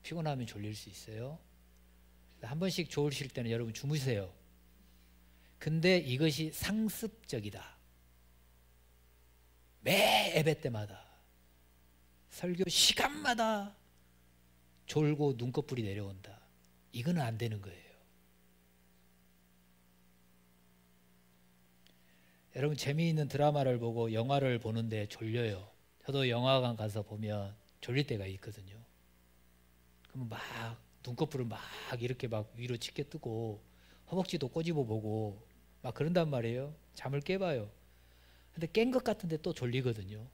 피곤하면 졸릴 수 있어요. 한 번씩 졸으실 때는 여러분 주무세요. 근데 이것이 상습적이다. 매 예배 때마다 설교 시간마다 졸고 눈꺼풀이 내려온다. 이거는 안 되는 거예요. 여러분 재미있는 드라마를 보고 영화를 보는데 졸려요. 저도 영화관 가서 보면 졸릴 때가 있거든요. 그러면 막 눈꺼풀을 막 이렇게 막 위로 치켜 뜨고 허벅지도 꼬집어 보고 막 그런단 말이에요. 잠을 깨봐요. 근데 깬 것 같은데 또 졸리거든요.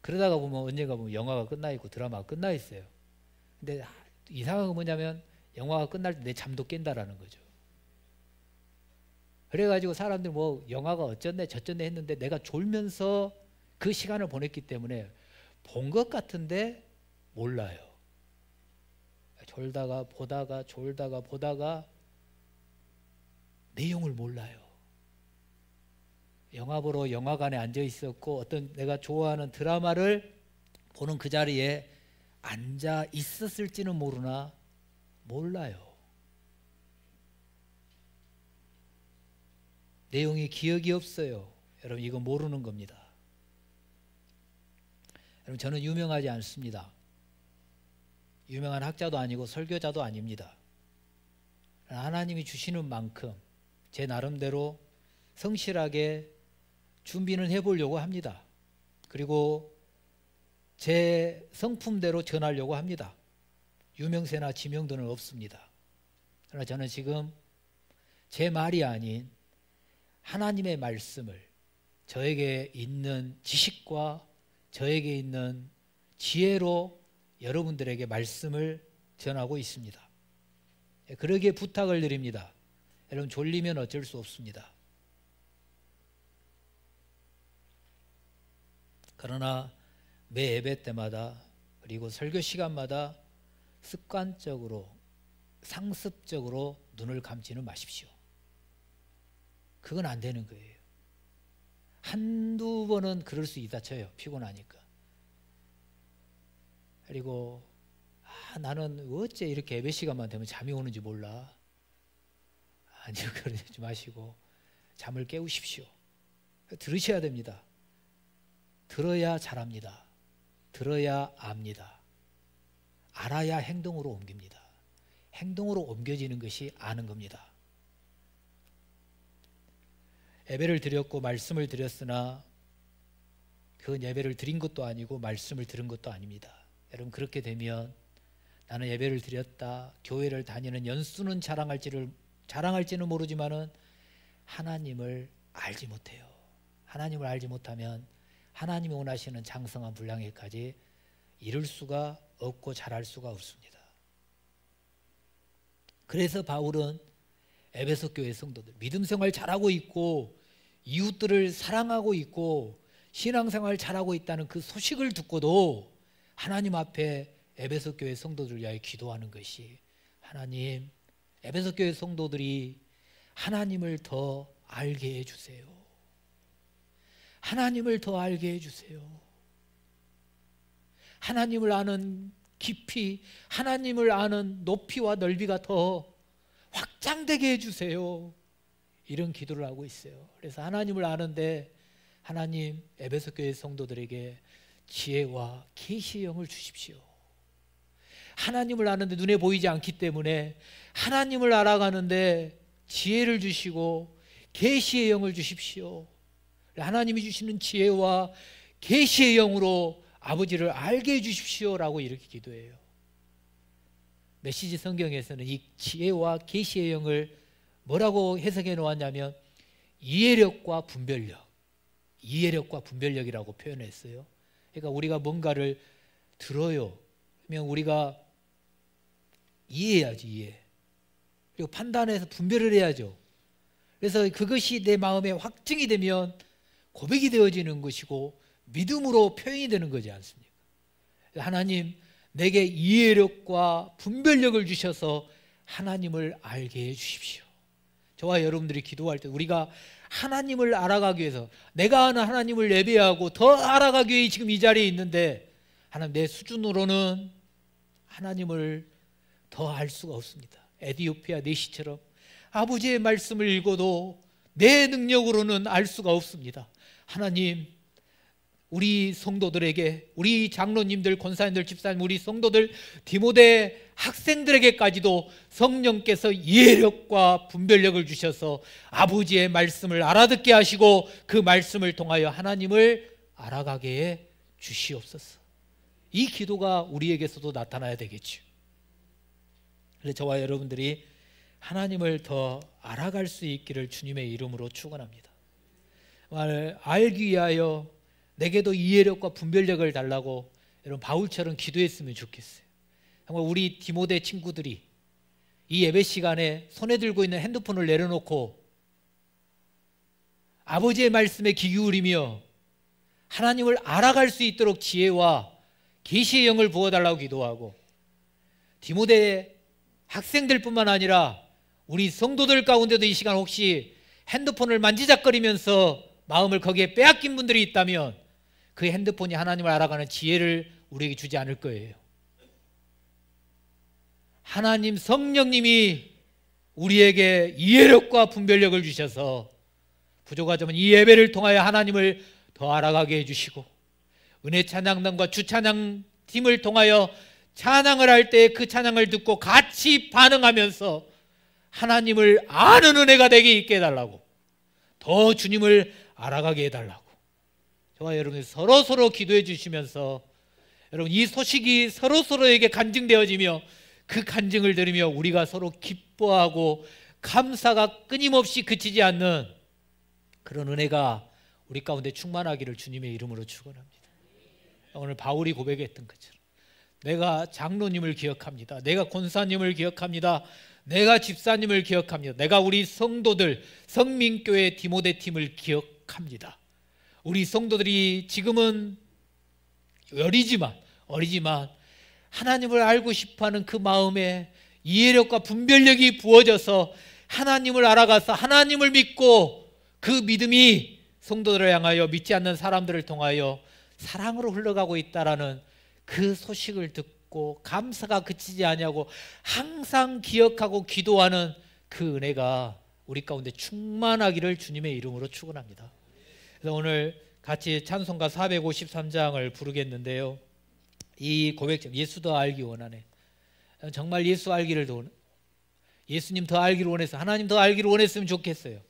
그러다가 보면 언젠가 보면 영화가 끝나 있고 드라마가 끝나 있어요. 근데 이상한 건 뭐냐면 영화가 끝날 때 내 잠도 깬다라는 거죠. 그래가지고 사람들 뭐 영화가 어쩌네 저쩌네 했는데 내가 졸면서 그 시간을 보냈기 때문에 본 것 같은데 몰라요. 졸다가 보다가 졸다가 보다가 내용을 몰라요. 영화 보러 영화관에 앉아 있었고 어떤 내가 좋아하는 드라마를 보는 그 자리에 앉아 있었을지는 모르나 몰라요. 내용이 기억이 없어요. 여러분 이거 모르는 겁니다. 여러분 저는 유명하지 않습니다. 유명한 학자도 아니고 설교자도 아닙니다. 하나님이 주시는 만큼 제 나름대로 성실하게 준비는 해보려고 합니다. 그리고 제 성품대로 전하려고 합니다. 유명세나 지명도는 없습니다. 그러나 저는 지금 제 말이 아닌 하나님의 말씀을 저에게 있는 지식과 저에게 있는 지혜로 여러분들에게 말씀을 전하고 있습니다. 그러기에 부탁을 드립니다. 여러분 졸리면 어쩔 수 없습니다. 그러나 매 예배 때마다 그리고 설교 시간마다 습관적으로 상습적으로 눈을 감지는 마십시오. 그건 안 되는 거예요. 한두 번은 그럴 수 있다 쳐요. 피곤하니까. 그리고 나는 어째 이렇게 예배 시간만 되면 잠이 오는지 몰라. 아니요. 그러지 마시고 잠을 깨우십시오. 들으셔야 됩니다. 들어야 잘합니다. 들어야 압니다. 알아야 행동으로 옮깁니다. 행동으로 옮겨지는 것이 아는 겁니다. 예배를 드렸고 말씀을 드렸으나 그건 예배를 드린 것도 아니고 말씀을 들은 것도 아닙니다. 여러분 그렇게 되면 나는 예배를 드렸다, 교회를 다니는 연수는 자랑할지는 모르지만은 하나님을 알지 못해요. 하나님을 알지 못하면 하나님이 원하시는 장성한 분량에까지 이룰 수가 없고 잘할 수가 없습니다. 그래서 바울은 에베소 교회 성도들, 믿음 생활 잘하고 있고 이웃들을 사랑하고 있고 신앙생활 잘하고 있다는 그 소식을 듣고도 하나님 앞에 에베소 교회 성도들을 위하여 기도하는 것이, 하나님, 에베소 교회 성도들이 하나님을 더 알게 해주세요. 하나님을 더 알게 해주세요. 하나님을 아는 깊이, 하나님을 아는 높이와 넓이가 더 확장되게 해주세요. 이런 기도를 하고 있어요. 그래서 하나님을 아는데 하나님, 에베소 교회 성도들에게 지혜와 계시의 영을 주십시오. 하나님을 아는데 눈에 보이지 않기 때문에 하나님을 알아가는데 지혜를 주시고 계시의 영을 주십시오. 하나님이 주시는 지혜와 계시의 영으로 아버지를 알게 해주십시오라고 이렇게 기도해요. 메시지 성경에서는 이 지혜와 계시의 영을 뭐라고 해석해 놓았냐면 이해력과 분별력, 이해력과 분별력이라고 표현했어요. 그러니까 우리가 뭔가를 들어요. 그러면 우리가 이해해야지, 이해. 그리고 판단해서 분별을 해야죠. 그래서 그것이 내 마음에 확증이 되면 고백이 되어지는 것이고 믿음으로 표현이 되는 거지 않습니까? 하나님, 내게 이해력과 분별력을 주셔서 하나님을 알게 해 주십시오. 저와 여러분들이 기도할 때 우리가 하나님을 알아가기 위해서, 내가 아는 하나님을 예배하고 더 알아가기 위해 지금 이 자리에 있는데, 하나님, 내 수준으로는 하나님을 더 알 수가 없습니다. 에디오피아 내시처럼 아버지의 말씀을 읽어도 내 능력으로는 알 수가 없습니다. 하나님, 우리 성도들에게, 우리 장로님들, 권사님들, 집사님, 우리 성도들, 디모데 학생들에게까지도 성령께서 이해력과 분별력을 주셔서 아버지의 말씀을 알아듣게 하시고 그 말씀을 통하여 하나님을 알아가게 해 주시옵소서. 이 기도가 우리에게서도 나타나야 되겠죠. 그래서 저와 여러분들이 하나님을 더 알아갈 수 있기를 주님의 이름으로 축원합니다. 알기 위하여 내게도 이해력과 분별력을 달라고 여러분 바울처럼 기도했으면 좋겠어요. 정말 우리 디모데 친구들이 이 예배 시간에 손에 들고 있는 핸드폰을 내려놓고 아버지의 말씀에 귀 기울이며 하나님을 알아갈 수 있도록 지혜와 계시의 영을 부어달라고 기도하고, 디모데 학생들뿐만 아니라 우리 성도들 가운데도 이 시간 혹시 핸드폰을 만지작거리면서 마음을 거기에 빼앗긴 분들이 있다면 그 핸드폰이 하나님을 알아가는 지혜를 우리에게 주지 않을 거예요. 하나님 성령님이 우리에게 이해력과 분별력을 주셔서 부족하지만 이 예배를 통하여 하나님을 더 알아가게 해주시고, 은혜 찬양단과 주찬양 팀을 통하여 찬양을 할 때 그 찬양을 듣고 같이 반응하면서 하나님을 아는 은혜가 되게 있게 해달라고, 더 주님을 알아가게 해달라고 저와 여러분이 서로 기도해 주시면서, 여러분 이 소식이 서로에게 간증되어지며 그 간증을 들으며 우리가 서로 기뻐하고 감사가 끊임없이 그치지 않는 그런 은혜가 우리 가운데 충만하기를 주님의 이름으로 축원합니다. 오늘 바울이 고백했던 것처럼 내가 장로님을 기억합니다. 내가 권사님을 기억합니다. 내가 집사님을 기억합니다. 내가 우리 성도들, 성민교회 디모데 팀을 기억합니다. 우리 성도들이 지금은 어리지만 하나님을 알고 싶어하는 그 마음에 이해력과 분별력이 부어져서 하나님을 알아가서 하나님을 믿고 그 믿음이 성도들을 향하여 믿지 않는 사람들을 통하여 사랑으로 흘러가고 있다라는 그 소식을 듣고 감사가 그치지 아니하고 항상 기억하고 기도하는 그 은혜가 우리 가운데 충만하기를 주님의 이름으로 축원합니다. 그래서 오늘 같이 찬송가 453장을 부르겠는데요, 이 고백점, 예수 더 알기 원하네. 정말 예수 알기를 더, 예수님 더 알기를 원해서, 하나님 더 알기를 원했으면 좋겠어요.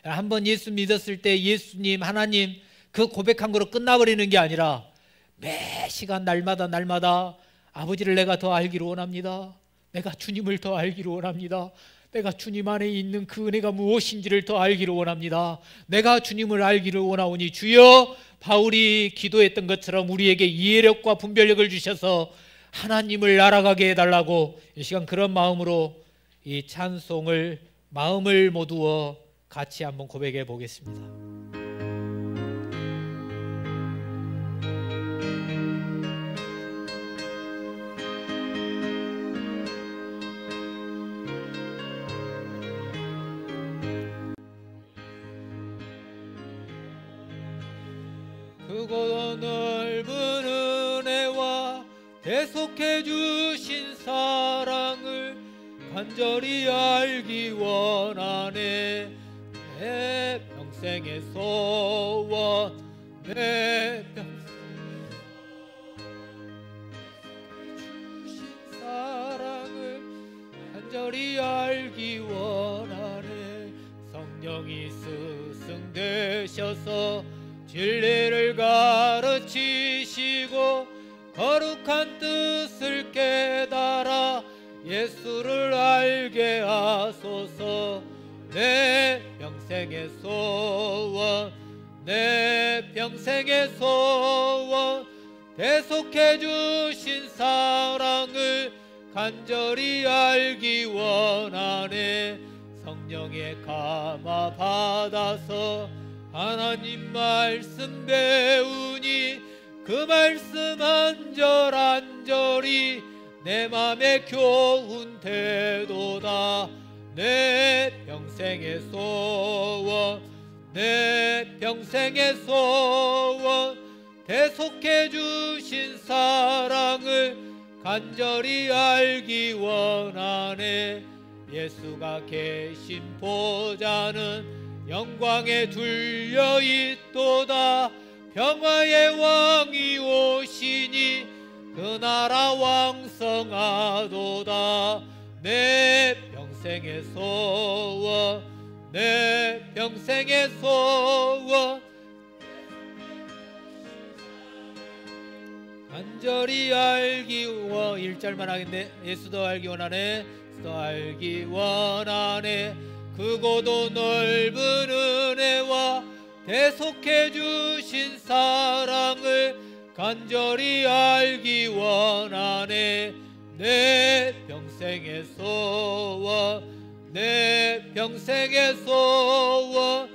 한번 예수 믿었을 때 예수님, 하나님 그 고백한 거로 끝나버리는 게 아니라 매 시간 날마다 아버지를 내가 더 알기를 원합니다. 내가 주님을 더 알기를 원합니다. 내가 주님 안에 있는 그 은혜가 무엇인지를 더 알기를 원합니다. 내가 주님을 알기를 원하오니 주여, 바울이 기도했던 것처럼 우리에게 이해력과 분별력을 주셔서 하나님을 알아가게 해달라고 이 시간 그런 마음으로 이 찬송을 마음을 모두어 같이 한번 고백해 보겠습니다. 크고 넓은 은혜와 대속해 주신 사랑을 간절히 알기 원하네. 내 평생의 소원, 내 평생의 주신 사랑을 간절히 알기 원하네. 성령이 스승 되셔서 진리를 가르치시고 거룩한 뜻을 깨달아 예수를 알게 하소서. 내 평생의 소원, 내 평생의 소원, 대속해 주신 사랑을 간절히 알기 원하네. 성령의 감화 받아서 하나님 말씀 배우니 그 말씀 한 절 한 절이 내 맘에 교훈 되도다. 내 평생의 소원, 내 평생의 소원, 대속해 주신 사랑을 간절히 알기 원하네. 예수가 계신 보좌는 영광에 둘려 있도다. 평화의 왕이 오시니 그 나라 왕성하도다. 내 평생의 소원, 내 평생의 소원, 간절히 알기 원. 1절만 하겠네. 예수도 알기 원하네. 예수도 알기 원하네. 크고도 넓은 은혜와 대속해 주신 사랑을 간절히 알기 원하네. 내 평생의 소원, 내 평생의 소원,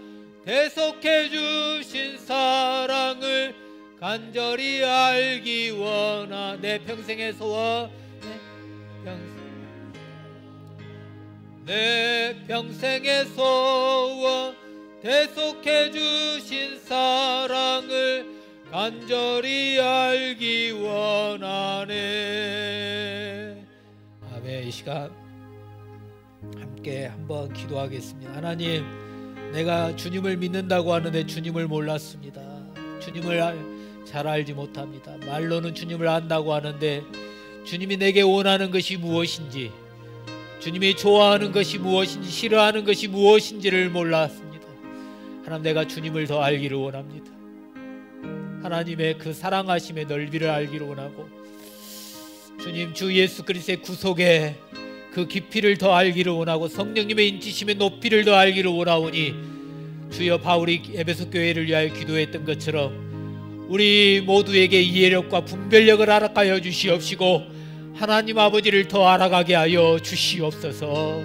대속해 주신 사랑을 간절히 알기 원하. 내 평생의 소원, 내 평생의 소원, 대속해 주신 사랑을 간절히 알기 원하네. 아멘. 이 시간 함께 한번 기도하겠습니다. 하나님, 내가 주님을 믿는다고 하는데 주님을 몰랐습니다. 주님을 잘 알지 못합니다. 말로는 주님을 안다고 하는데 주님이 내게 원하는 것이 무엇인지, 주님이 좋아하는 것이 무엇인지, 싫어하는 것이 무엇인지를 몰랐습니다. 하나님, 내가 주님을 더 알기를 원합니다. 하나님의 그 사랑하심의 넓이를 알기를 원하고, 주님 주 예수 그리스도의 구속의 그 깊이를 더 알기를 원하고, 성령님의 인치심의 높이를 더 알기를 원하오니, 주여 바울이 에베소 교회를 위하여 기도했던 것처럼 우리 모두에게 이해력과 분별력을 알아가여 주시옵시고, 하나님 아버지를 더 알아가게 하여 주시옵소서.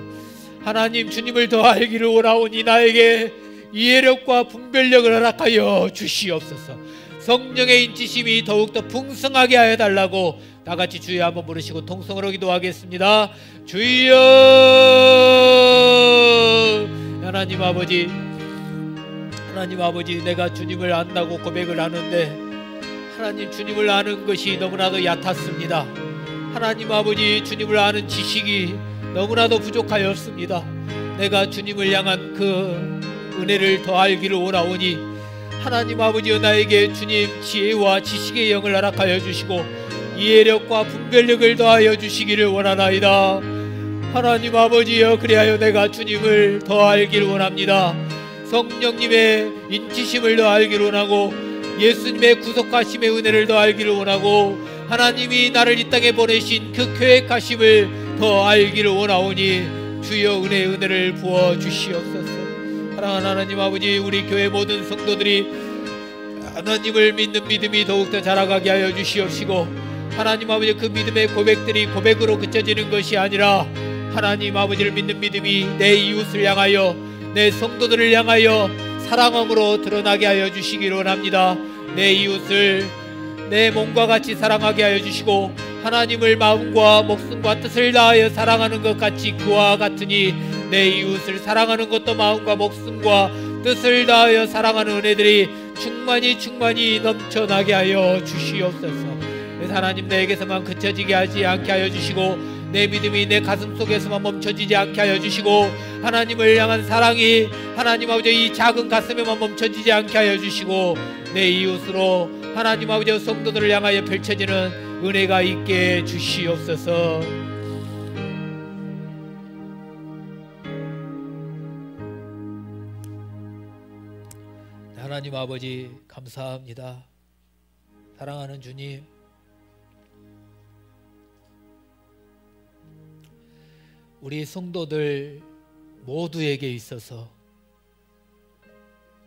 하나님, 주님을 더 알기를 원하오니 나에게 이해력과 분별력을 허락하여 주시옵소서. 성령의 인치심이 더욱더 풍성하게 하여 달라고 다같이 주여 한번 부르시고 통성으로 기도하겠습니다. 주여. 하나님 아버지, 하나님 아버지, 내가 주님을 안다고 고백을 하는데 하나님, 주님을 아는 것이 너무나도 얕았습니다. 하나님 아버지, 주님을 아는 지식이 너무나도 부족하였습니다. 내가 주님을 향한 그 은혜를 더 알기를 원하오니 하나님 아버지여, 나에게 주님 지혜와 지식의 영을 허락하여 주시고 이해력과 분별력을 더하여 주시기를 원하나이다. 하나님 아버지여, 그리하여 내가 주님을 더 알기를 원합니다. 성령님의 인치심을 더 알기를 원하고 예수님의 구속하심의 은혜를 더 알기를 원하고 하나님이 나를 이 땅에 보내신 그 계획하심을 더 알기를 원하오니 주여 은혜를 부어 주시옵소서. 사랑하는 하나님 아버지, 우리 교회 모든 성도들이 하나님을 믿는 믿음이 더욱더 자라가게 하여 주시옵시고, 하나님 아버지 그 믿음의 고백들이 고백으로 그쳐지는 것이 아니라 하나님 아버지를 믿는 믿음이 내 이웃을 향하여, 내 성도들을 향하여 사랑함으로 드러나게 하여 주시기를 원합니다. 내 이웃을 내 몸과 같이 사랑하게 하여 주시고, 하나님을 마음과 목숨과 뜻을 다하여 사랑하는 것 같이 그와 같으니 내 이웃을 사랑하는 것도 마음과 목숨과 뜻을 다하여 사랑하는 은혜들이 충만히 넘쳐나게 하여 주시옵소서. 하나님, 내게서만 그쳐지게 하지 않게 하여 주시고, 내 믿음이 내 가슴 속에서만 멈춰지지 않게 하여 주시고, 하나님을 향한 사랑이 하나님 아버지 이 작은 가슴에만 멈춰지지 않게 하여 주시고, 내 이웃으로 하나님 아버지 성도들을 향하여 펼쳐지는 은혜가 있게 주시옵소서. 하나님 아버지 감사합니다. 사랑하는 주님, 우리 성도들 모두에게 있어서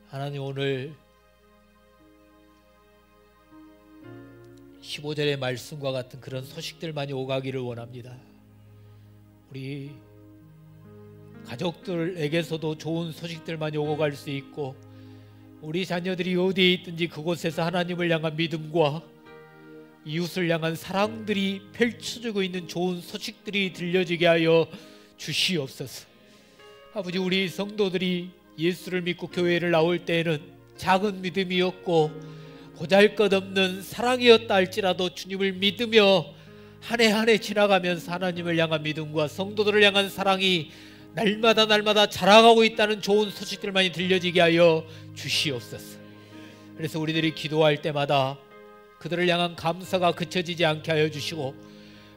하나님 오늘 15절의 말씀과 같은 그런 소식들만이 오가기를 원합니다. 우리 가족들에게서도 좋은 소식들만이 오고 갈 수 있고, 우리 자녀들이 어디에 있든지 그곳에서 하나님을 향한 믿음과 이웃을 향한 사랑들이 펼쳐지고 있는 좋은 소식들이 들려지게 하여 주시옵소서. 아버지, 우리 성도들이 예수를 믿고 교회를 나올 때에는 작은 믿음이었고 보잘것없는 사랑이었다 할지라도 주님을 믿으며 한 해 한 해 지나가면서 하나님을 향한 믿음과 성도들을 향한 사랑이 날마다 자라가고 있다는 좋은 소식들만이 들려지게 하여 주시옵소서. 그래서 우리들이 기도할 때마다 그들을 향한 감사가 그쳐지지 않게 하여 주시고,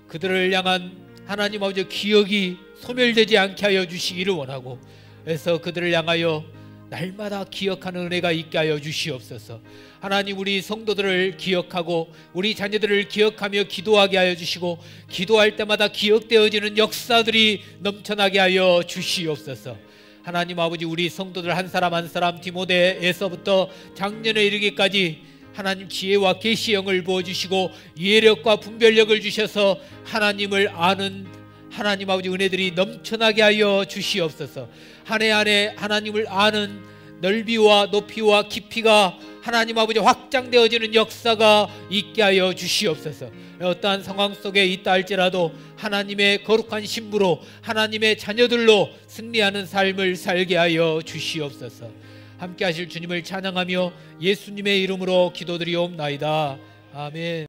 그들을 향한 하나님 아버지 기억이 소멸되지 않게 하여 주시기를 원하고, 그래서 그들을 향하여 날마다 기억하는 은혜가 있게 하여 주시옵소서. 하나님, 우리 성도들을 기억하고 우리 자녀들을 기억하며 기도하게 하여 주시고, 기도할 때마다 기억되어지는 역사들이 넘쳐나게 하여 주시옵소서. 하나님 아버지, 우리 성도들 한 사람 한 사람 디모데에서부터 작년에 이르기까지 하나님 지혜와 계시 영을 부어주시고 이해력과 분별력을 주셔서 하나님을 아는 하나님 아버지 은혜들이 넘쳐나게 하여 주시옵소서. 한 해 한 해 하나님을 아는 넓이와 높이와 깊이가 하나님 아버지 확장되어지는 역사가 있게 하여 주시옵소서. 어떠한 상황 속에 있다 할지라도 하나님의 거룩한 신부로 하나님의 자녀들로 승리하는 삶을 살게 하여 주시옵소서. 함께 하실 주님을 찬양하며 예수님의 이름으로 기도드리옵나이다. 아멘.